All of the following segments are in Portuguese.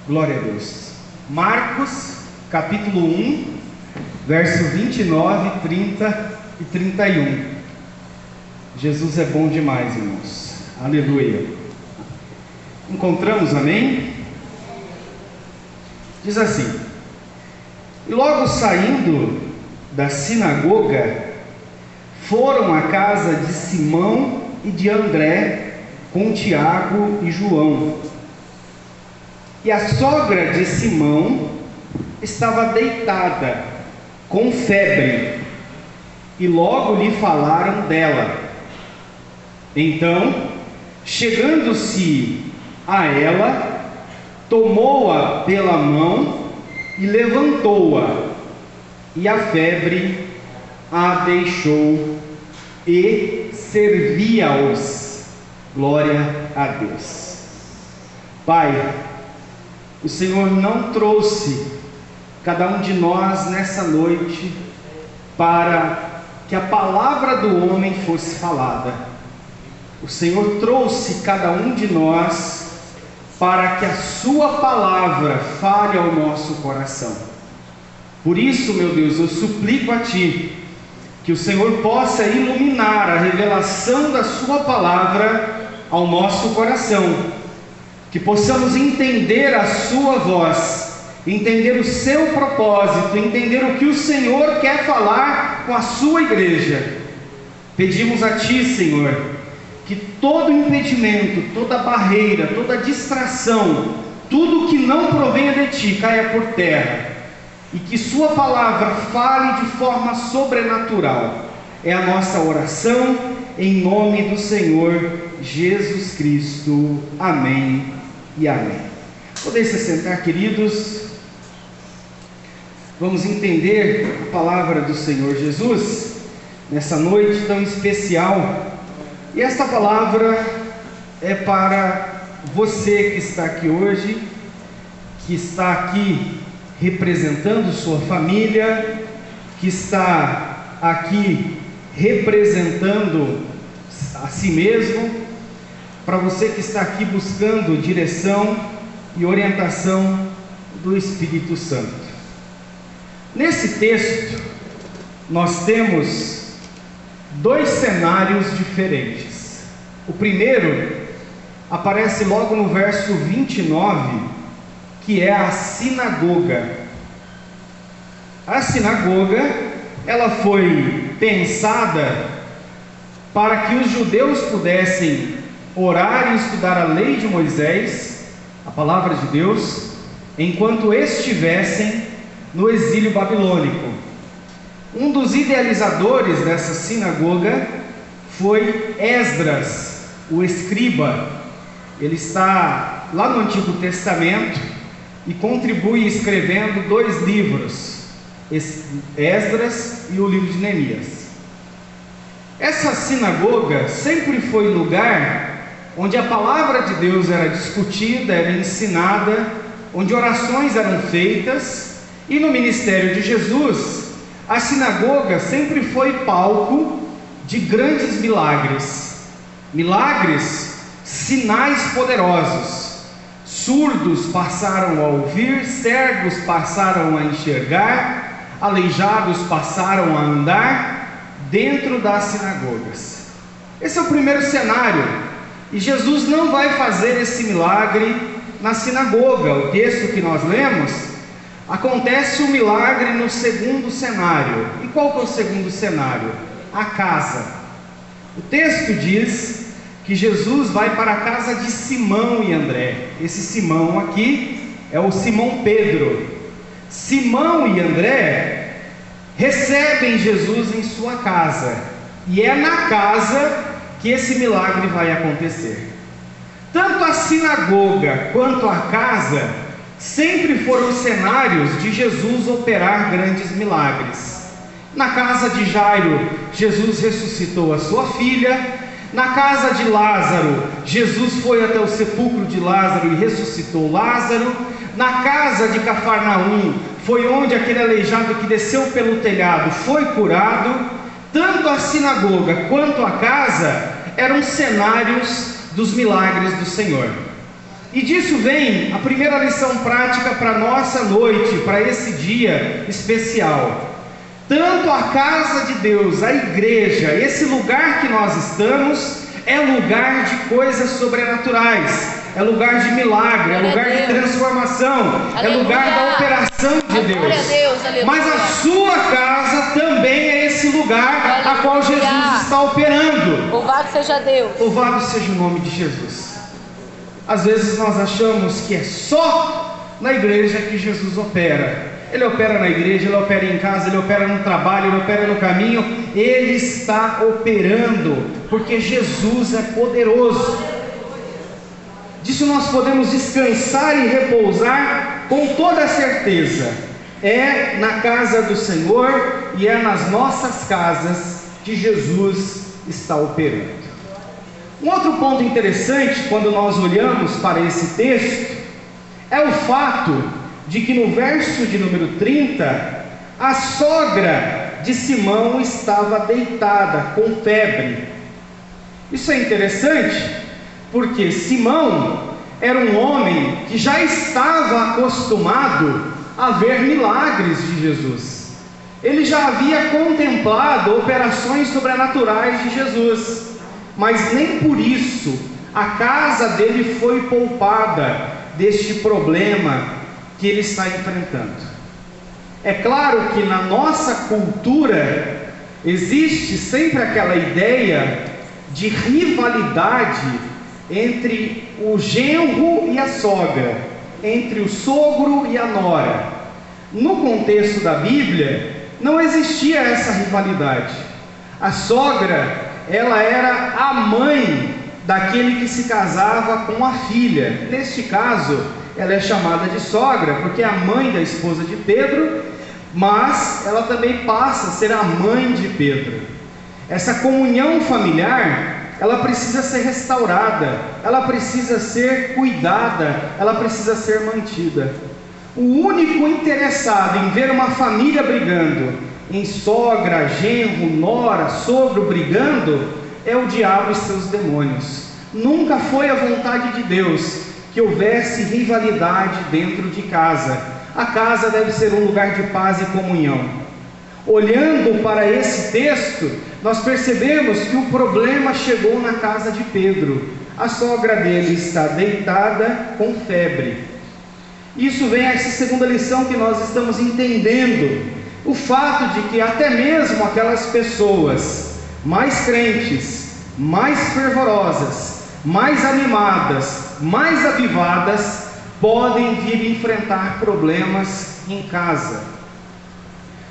Glória a Deus. Marcos, capítulo 1, verso 29, 30 e 31. Jesus é bom demais, irmãos. Aleluia. Encontramos, amém? Diz assim: e logo saindo da sinagoga, foram à casa de Simão e de André, com Tiago e João. E a sogra de Simão estava deitada, com febre, e logo lhe falaram dela. Então, chegando-se a ela, tomou-a pela mão e levantou-a, e a febre a deixou, e servia-os. Glória a Deus. Pai, o Senhor não trouxe cada um de nós nessa noite para que a palavra do homem fosse falada. O Senhor trouxe cada um de nós para que a sua palavra fale ao nosso coração. Por isso, meu Deus, eu suplico a Ti que o Senhor possa iluminar a revelação da sua palavra ao nosso coração, que possamos entender a sua voz, entender o seu propósito, entender o que o Senhor quer falar com a sua igreja. Pedimos a Ti, Senhor, que todo impedimento, toda barreira, toda distração, tudo que não provenha de Ti caia por terra, e que sua palavra fale de forma sobrenatural. É a nossa oração, em nome do Senhor Jesus Cristo. Amém e amém. Podem se sentar, queridos. Vamos entender a palavra do Senhor Jesus nessa noite tão especial. E esta palavra é para você que está aqui hoje, que está aqui representando sua família, que está aqui representando a si mesmo, para você que está aqui buscando direção e orientação do Espírito Santo. Nesse texto, nós temos dois cenários diferentes. O primeiro aparece logo no verso 29, que é a sinagoga. A sinagoga, ela foi pensada para que os judeus pudessem orar e estudar a lei de Moisés, a palavra de Deus, enquanto estivessem no exílio babilônico. Um dos idealizadores dessa sinagoga foi Esdras, o escriba. Ele está lá no Antigo Testamento e contribui escrevendo dois livros, Esdras e o livro de Neemias. Essa sinagoga sempre foi lugar onde a palavra de Deus era discutida, era ensinada, onde orações eram feitas, e no ministério de Jesus, a sinagoga sempre foi palco de grandes milagres. Milagres, sinais poderosos. Surdos passaram a ouvir, cegos passaram a enxergar, aleijados passaram a andar dentro das sinagogas. Esse é o primeiro cenário, e Jesus não vai fazer esse milagre na sinagoga. O texto que nós lemos, acontece o milagre no segundo cenário. E qual que é o segundo cenário? A casa. O texto diz que Jesus vai para a casa de Simão e André. Esse Simão aqui é o Simão Pedro. Simão e André recebem Jesus em sua casa, e é na casa que esse milagre vai acontecer. Tanto a sinagoga quanto a casa sempre foram cenários de Jesus operar grandes milagres. Na casa de Jairo, Jesus ressuscitou a sua filha. Na casa de Lázaro, Jesus foi até o sepulcro de Lázaro e ressuscitou Lázaro. Na casa de Cafarnaum, foi onde aquele aleijado que desceu pelo telhado foi curado. Tanto a sinagoga quanto a casa eram cenários dos milagres do Senhor. E disso vem a primeira lição prática para a nossa noite, para esse dia especial. Tanto a casa de Deus, a igreja, esse lugar que nós estamos, é lugar de coisas sobrenaturais, é lugar de milagre, é lugar de transformação, é lugar da operação de Deus. Mas a sua casa também é esse lugar a qual Jesus está operando. Louvado seja Deus. Louvado seja o nome de Jesus. Às vezes nós achamos que é só na igreja que Jesus opera. Ele opera na igreja, Ele opera em casa, Ele opera no trabalho, Ele opera no caminho. Ele está operando, porque Jesus é poderoso. Disso nós podemos descansar e repousar com toda certeza. É na casa do Senhor e é nas nossas casas que Jesus está operando. Um outro ponto interessante, quando nós olhamos para esse texto, é o fato de que no verso de número 30, a sogra de Simão estava deitada com febre. Isso é interessante, porque Simão era um homem que já estava acostumado a ver milagres de Jesus. Ele já havia contemplado operações sobrenaturais de Jesus, mas nem por isso a casa dele foi poupada deste problema que ele está enfrentando. É claro que na nossa cultura existe sempre aquela ideia de rivalidade entre o genro e a sogra, entre o sogro e a nora. No contexto da Bíblia, não existia essa rivalidade. A sogra, ela era a mãe daquele que se casava com a filha. Neste caso, ela é chamada de sogra, porque é a mãe da esposa de Pedro, mas ela também passa a ser a mãe de Pedro. Essa comunhão familiar, ela precisa ser restaurada, ela precisa ser cuidada, ela precisa ser mantida. O único interessado em ver uma família brigando, em sogra, genro, nora, sogro brigando, é o diabo e seus demônios. Nunca foi a vontade de Deus que houvesse rivalidade dentro de casa. A casa deve ser um lugar de paz e comunhão. Olhando para esse texto, nós percebemos que o problema chegou na casa de Pedro. A sogra dele está deitada com febre. Isso vem a essa segunda lição que nós estamos entendendo. O fato de que até mesmo aquelas pessoas mais crentes, mais fervorosas, mais animadas, mais avivadas, podem vir enfrentar problemas em casa.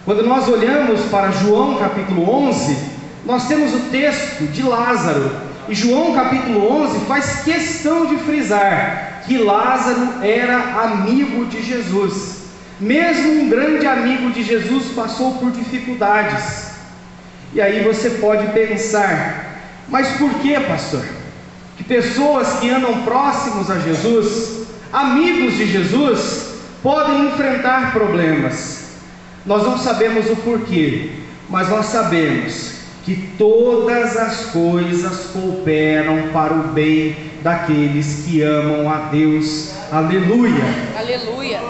Quando nós olhamos para João capítulo 11, nós temos o texto de Lázaro, e João capítulo 11 faz questão de frisar que Lázaro era amigo de Jesus. Mesmo um grande amigo de Jesus passou por dificuldades. E aí você pode pensar, mas por que, pastor? Que pessoas que andam próximos a Jesus, amigos de Jesus, podem enfrentar problemas. Nós não sabemos o porquê, mas nós sabemos que todas as coisas cooperam para o bem daqueles que amam a Deus. Aleluia! Aleluia!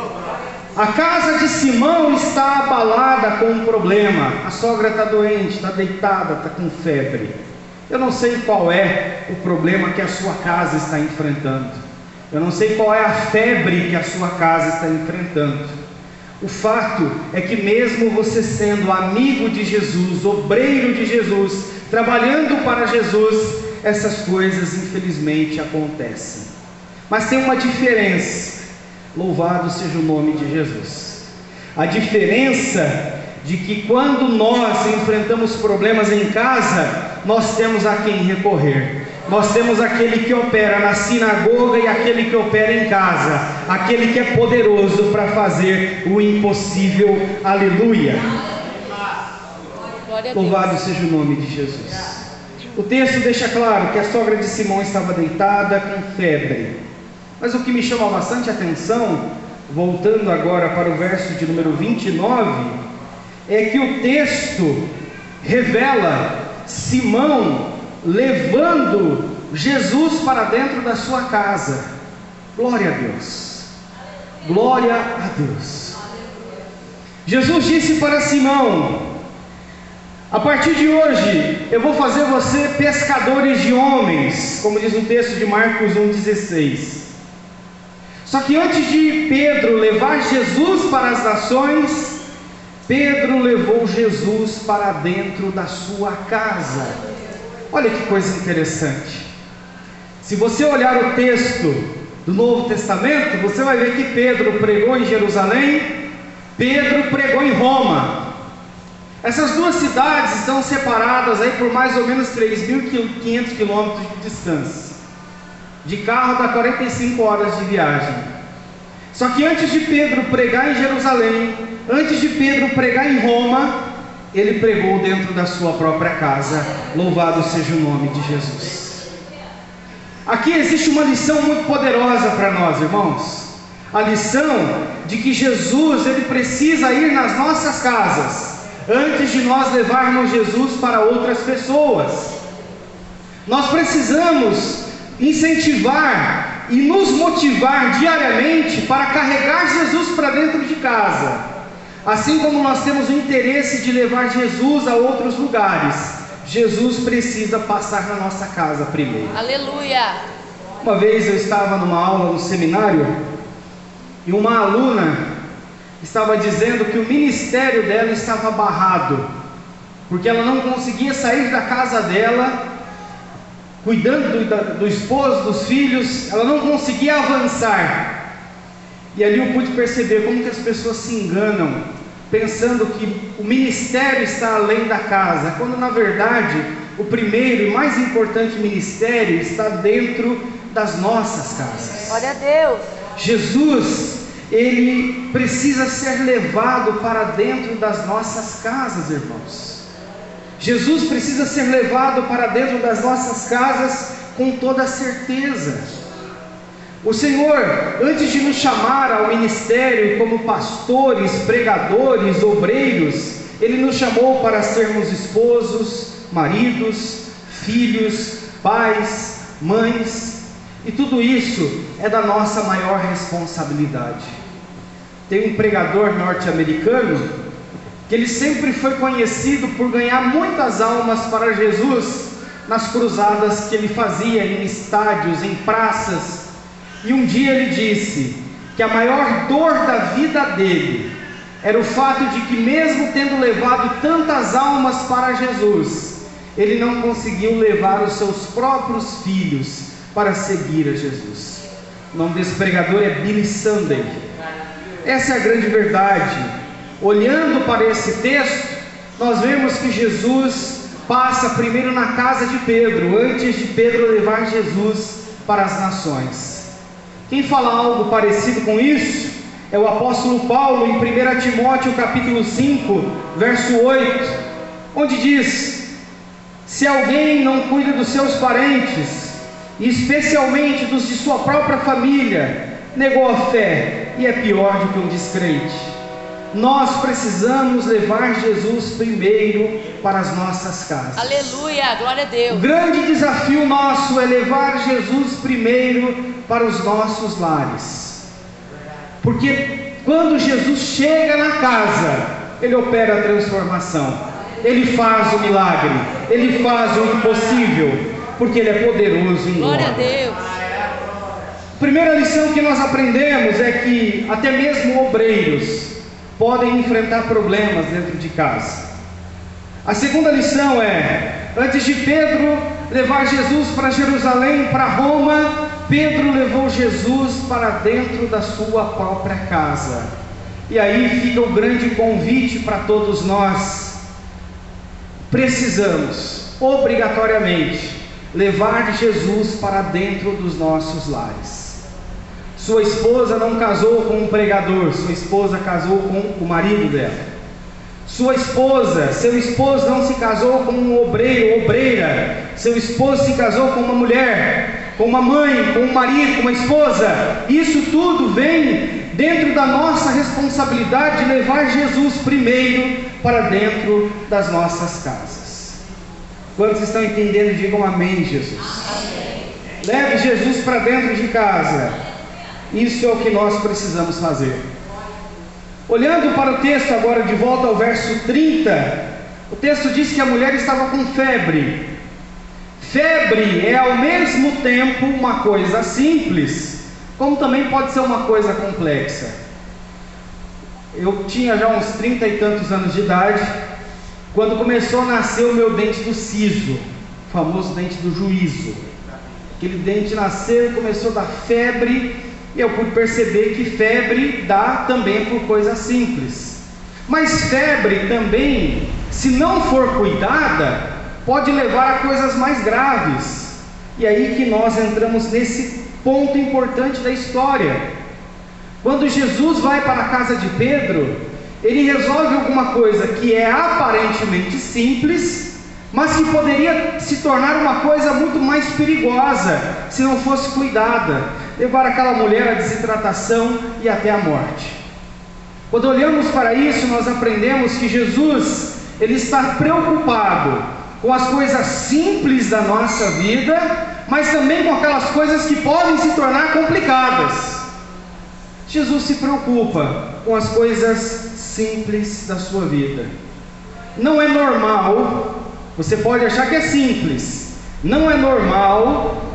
A casa de Simão está abalada com um problema. A sogra está doente, está deitada, está com febre. Eu não sei qual é o problema que a sua casa está enfrentando. Eu não sei qual é a febre que a sua casa está enfrentando. O fato é que mesmo você sendo amigo de Jesus, obreiro de Jesus, trabalhando para Jesus, essas coisas infelizmente acontecem. Mas tem uma diferença. Louvado seja o nome de Jesus. A diferença de que quando nós enfrentamos problemas em casa, nós temos a quem recorrer. Nós temos aquele que opera na sinagoga e aquele que opera em casa, aquele que é poderoso para fazer o impossível. Aleluia! Louvado seja o nome de Jesus. O texto deixa claro que a sogra de Simão estava deitada com febre. Mas o que me chama bastante atenção, voltando agora para o verso de número 29, é que o texto revela Simão levando Jesus para dentro da sua casa. Glória a Deus. Glória a Deus. Jesus disse para Simão: a partir de hoje eu vou fazer você pescadores de homens, como diz o texto de Marcos 1,16. Só que antes de Pedro levar Jesus para as nações, Pedro levou Jesus para dentro da sua casa. Olha que coisa interessante. Se você olhar o texto do Novo Testamento, você vai ver que Pedro pregou em Jerusalém, Pedro pregou em Roma. Essas duas cidades estão separadas aí por mais ou menos 3.500 quilômetros de distância. De carro dá 45 horas de viagem. Só que antes de Pedro pregar em Jerusalém, antes de Pedro pregar em Roma, ele pregou dentro da sua própria casa. Louvado seja o nome de Jesus. Aqui existe uma lição muito poderosa para nós, irmãos. A lição de que Jesus, ele precisa ir nas nossas casas antes de nós levarmos Jesus para outras pessoas. Nós precisamos incentivar e nos motivar diariamente para carregar Jesus para dentro de casa, assim como nós temos o interesse de levar Jesus a outros lugares. Jesus precisa passar na nossa casa primeiro. Aleluia! Uma vez eu estava numa aula no seminário e uma aluna estava dizendo que o ministério dela estava barrado, porque ela não conseguia sair da casa dela, cuidando do esposo, dos filhos, ela não conseguia avançar. E ali eu pude perceber como que as pessoas se enganam, pensando que o ministério está além da casa, quando na verdade o primeiro e mais importante ministério está dentro das nossas casas. Glória a Deus! Jesus, ele precisa ser levado para dentro das nossas casas, irmãos. Jesus precisa ser levado para dentro das nossas casas com toda certeza. O Senhor, antes de nos chamar ao ministério como pastores, pregadores, obreiros, Ele nos chamou para sermos esposos, maridos, filhos, pais, mães, e tudo isso é da nossa maior responsabilidade. Tem um pregador norte-americano que ele sempre foi conhecido por ganhar muitas almas para Jesus nas cruzadas que ele fazia em estádios, em praças. E um dia ele disse que a maior dor da vida dele era o fato de que, mesmo tendo levado tantas almas para Jesus, ele não conseguiu levar os seus próprios filhos para seguir a Jesus. O nome desse pregador é Billy Sunday. Essa é a grande verdade. Olhando para esse texto, nós vemos que Jesus passa primeiro na casa de Pedro, antes de Pedro levar Jesus para as nações. Quem fala algo parecido com isso é o apóstolo Paulo em 1 Timóteo capítulo 5, verso 8, onde diz: se alguém não cuida dos seus parentes, e especialmente dos de sua própria família, negou a fé e é pior do que um descrente. Nós precisamos levar Jesus primeiro para as nossas casas. Aleluia, glória a Deus. O grande desafio nosso é levar Jesus primeiro para os nossos lares, porque quando Jesus chega na casa, Ele opera a transformação, Ele faz o milagre, Ele faz o impossível, porque Ele é poderoso em glória. Glória a Deus. A primeira lição que nós aprendemos é que até mesmo obreiros podem enfrentar problemas dentro de casa. A segunda lição é: antes de Pedro levar Jesus para Jerusalém, para Roma, Pedro levou Jesus para dentro da sua própria casa. E aí fica o grande convite para todos nós. Precisamos, obrigatoriamente, levar Jesus para dentro dos nossos lares. Sua esposa não casou com um pregador, sua esposa casou com o marido dela. Sua esposa, seu esposo não se casou com um obreiro ou obreira, seu esposo se casou com uma mulher, com uma mãe, com um marido, com uma esposa. Isso tudo vem dentro da nossa responsabilidade de levar Jesus primeiro para dentro das nossas casas. Quantos estão entendendo? Digam amém, Jesus. Amém. Leve Jesus para dentro de casa. Isso é o que nós precisamos fazer. Olhando para o texto agora, de volta ao verso 30, o texto diz que a mulher estava com febre. Febre é ao mesmo tempo uma coisa simples, como também pode ser uma coisa complexa. Eu tinha já uns 30 e tantos anos de idade, quando começou a nascer o meu dente do siso, o famoso dente do juízo. Aquele dente nasceu e começou a dar febre, e eu pude perceber que febre dá também por coisa simples. Mas febre também, se não for cuidada, pode levar a coisas mais graves. E aí que nós entramos nesse ponto importante da história. Quando Jesus vai para a casa de Pedro, ele resolve alguma coisa que é aparentemente simples, mas que poderia se tornar uma coisa muito mais perigosa se não fosse cuidada, levar aquela mulher à desidratação e até à morte. Quando olhamos para isso, nós aprendemos que Jesus, ele está preocupado com as coisas simples da nossa vida, mas também com aquelas coisas que podem se tornar complicadas. Jesus se preocupa com as coisas simples da sua vida. Não é normal, você pode achar que é simples, não é normal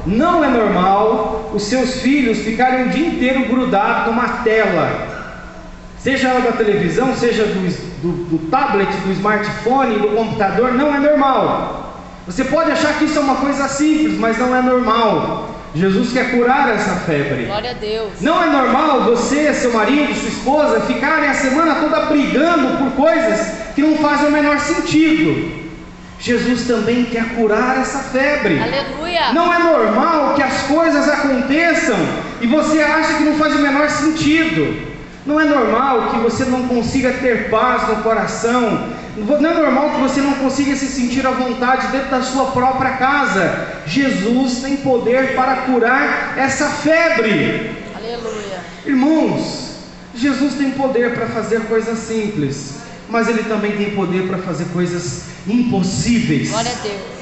os seus filhos ficarem o dia inteiro grudados numa tela, seja ela da televisão, seja do tablet, do smartphone, do computador. Não é normal. Você pode achar que isso é uma coisa simples, mas não é normal. Jesus quer curar essa febre. Glória a Deus. Não é normal você, seu marido, sua esposa ficarem a semana toda brigando por coisas que não fazem o menor sentido. Jesus também quer curar essa febre. Aleluia. Não é normal que as coisas aconteçam e você acha que não faz o menor sentido. Não é normal que você não consiga ter paz no coração. Não é normal que você não consiga se sentir à vontade dentro da sua própria casa. Jesus tem poder para curar essa febre. Aleluia. Irmãos, Jesus tem poder para fazer coisas simples, mas Ele também tem poder para fazer coisas impossíveis. Glória a Deus.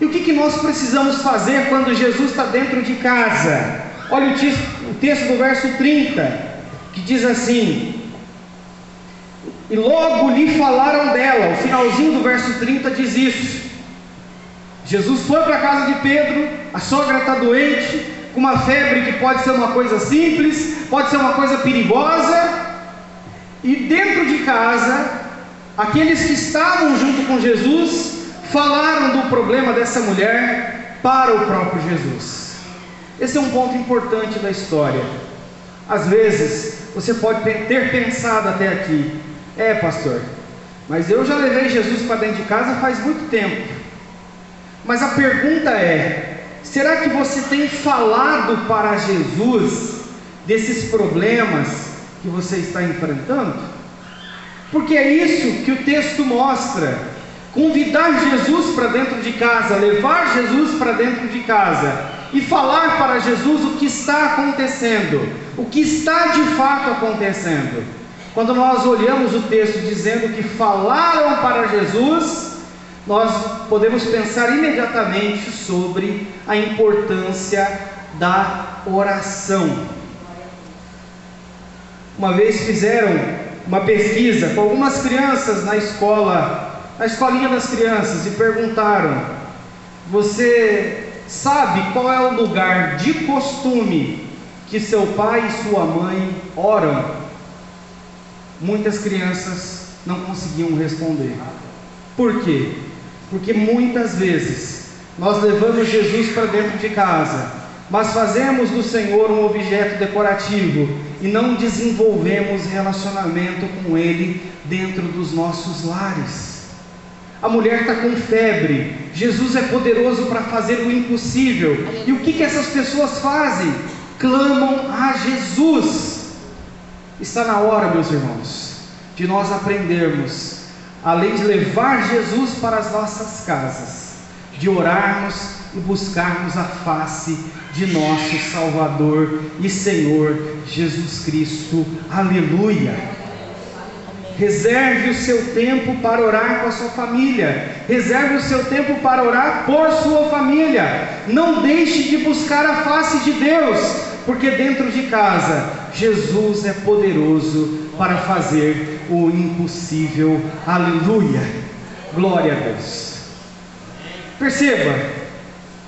E o que nós precisamos fazer quando Jesus está dentro de casa? Olha o texto do verso 30, que diz assim: e logo lhe falaram dela. O finalzinho do verso 30 diz isso. Jesus foi para a casa de Pedro, a sogra está doente, com uma febre que pode ser uma coisa simples, pode ser uma coisa perigosa, e dentro de casa, aqueles que estavam junto com Jesus falaram do problema dessa mulher para o próprio Jesus. Esse é um ponto importante da história. Às vezes você pode ter pensado até aqui: pastor, mas eu já levei Jesus para dentro de casa faz muito tempo. Mas a pergunta é: será que você tem falado para Jesus desses problemas que você está enfrentando? Porque é isso que o texto mostra. Convidar Jesus para dentro de casa, levar Jesus para dentro de casa e falar para Jesus o que está acontecendo, o que está de fato acontecendo. Quando nós olhamos o texto dizendo que falaram para Jesus, nós podemos pensar imediatamente sobre a importância da oração. Uma vez fizeram uma pesquisa com algumas crianças na escolinha das crianças, e perguntaram: você sabe qual é o lugar de costume que seu pai e sua mãe oram? Muitas crianças não conseguiam responder. Por quê? Porque muitas vezes nós levamos Jesus para dentro de casa, mas fazemos do Senhor um objeto decorativo e não desenvolvemos relacionamento com Ele dentro dos nossos lares. A mulher está com febre. Jesus é poderoso para fazer o impossível. E o que essas pessoas fazem? Clamam a Jesus. Está na hora, meus irmãos, de nós aprendermos, além de levar Jesus para as nossas casas, de orarmos e buscarmos a face de nosso Salvador e Senhor Jesus Cristo. Aleluia! Reserve o seu tempo para orar com a sua família. Reserve o seu tempo para orar por sua família. Não deixe de buscar a face de Deus, porque dentro de casa, Jesus é poderoso para fazer o impossível. Aleluia! Glória a Deus. Perceba,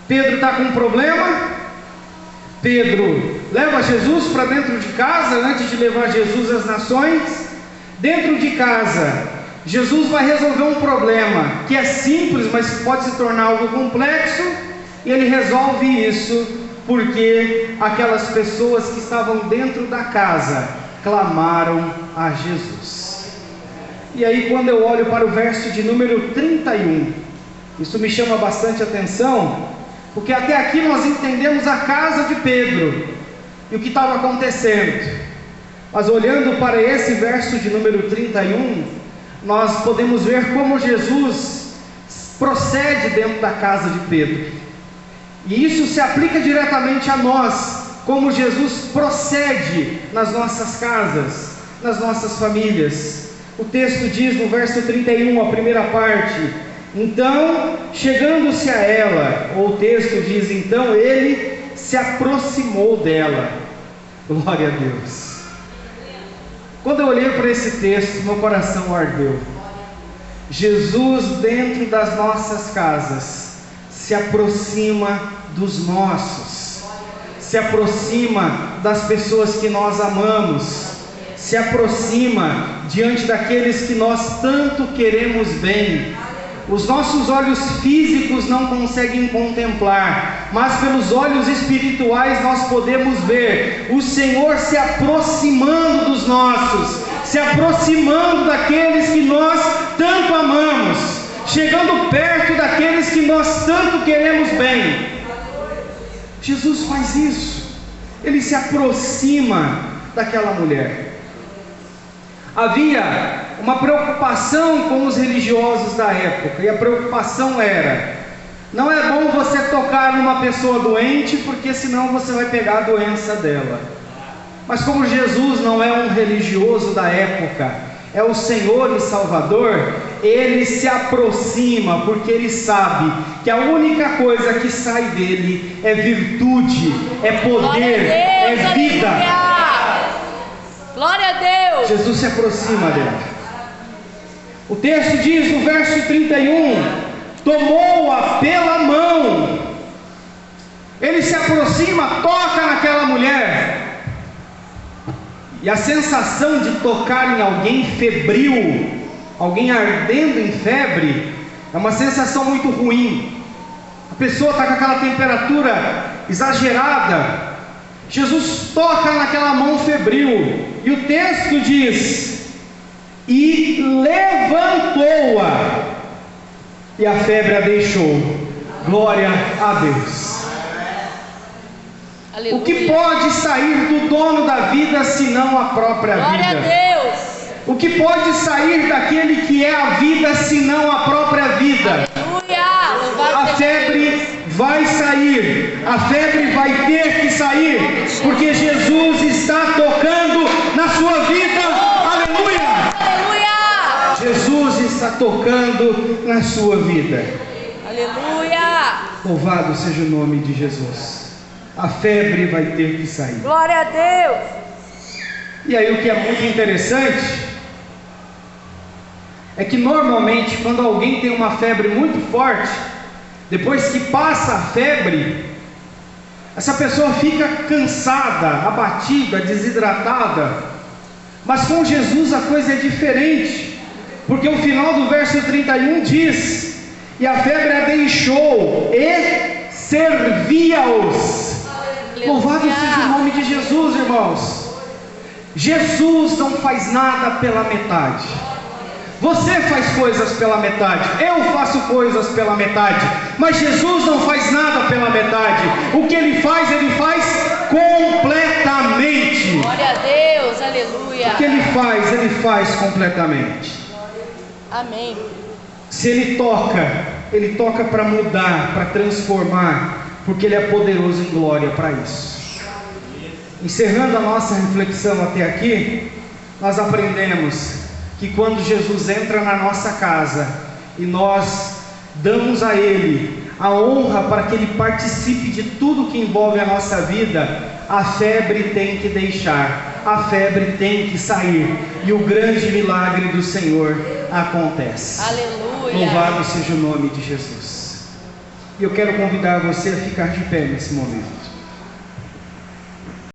Pedro está com um problema. Pedro leva Jesus para dentro de casa, antes de levar Jesus às nações. Dentro de casa, Jesus vai resolver um problema que é simples, mas pode se tornar algo complexo. E ele resolve isso porque aquelas pessoas que estavam dentro da casa clamaram a Jesus. E aí, quando eu olho para o verso de número 31, isso me chama bastante atenção, porque até aqui nós entendemos a casa de Pedro e o que estava acontecendo. Mas olhando para esse verso de número 31, nós podemos ver como Jesus procede dentro da casa de Pedro. E isso se aplica diretamente a nós, como Jesus procede nas nossas casas, nas nossas famílias. O texto diz no verso 31, a primeira parte: então, chegando-se a ela, ou o texto diz, então ele se aproximou dela. Glória a Deus. Quando eu olhei para esse texto, meu coração ardeu. Jesus, dentro das nossas casas, se aproxima dos nossos, se aproxima das pessoas que nós amamos, se aproxima diante daqueles que nós tanto queremos bem. Os nossos olhos físicos não conseguem contemplar, mas pelos olhos espirituais nós podemos ver o Senhor se aproximando dos nossos, se aproximando daqueles que nós tanto amamos, chegando perto daqueles que nós tanto queremos bem. Jesus faz isso, ele se aproxima daquela mulher. Havia uma preocupação com os religiosos da época, e a preocupação era: não é bom você tocar numa pessoa doente, porque senão você vai pegar a doença dela. Mas como Jesus não é um religioso da época, é o Senhor e Salvador, ele se aproxima, porque ele sabe que a única coisa que sai dele é virtude, é poder, é vida. Glória a Deus! Jesus se aproxima dela. O texto diz no verso 31, tomou-a pela mão. Ele se aproxima, toca naquela mulher. E a sensação de tocar em alguém febril, alguém ardendo em febre, é uma sensação muito ruim. A pessoa está com aquela temperatura exagerada. Jesus toca naquela mão febril, e o texto diz: e levantou-a, e a febre a deixou. Glória a Deus. Aleluia. O que pode sair do dono da vida senão a própria vida? Glória a Deus. O que pode sair daquele que é a vida senão a própria vida? Aleluia. Louvado A seja febre vai sair, a febre vai ter que sair, porque Jesus está tocando na sua vida. Aleluia! Aleluia. Jesus está tocando na sua vida. Aleluia. Louvado seja o nome de Jesus. A febre vai ter que sair. Glória a Deus. E aí o que é muito interessante é que normalmente quando alguém tem uma febre muito forte, depois que passa a febre, essa pessoa fica cansada, abatida, desidratada. Mas com Jesus a coisa é diferente, porque o final do verso 31 diz: e a febre a deixou e servia-os. Louvado seja o nome de Jesus, irmãos. Jesus não faz nada pela metade. Você faz coisas pela metade, eu faço coisas pela metade, mas Jesus não faz nada pela metade. O que ele faz completamente. Glória a Deus, aleluia. O que ele faz completamente. Amém. Se ele toca para mudar, para transformar, porque ele é poderoso em glória para isso. Encerrando a nossa reflexão até aqui, nós aprendemos que quando Jesus entra na nossa casa e nós damos a Ele a honra para que ele participe de tudo que envolve a nossa vida, a febre tem que deixar, a febre tem que sair, e o grande milagre do Senhor acontece. Aleluia. Louvado seja o nome de Jesus. E eu quero convidar você a ficar de pé nesse momento.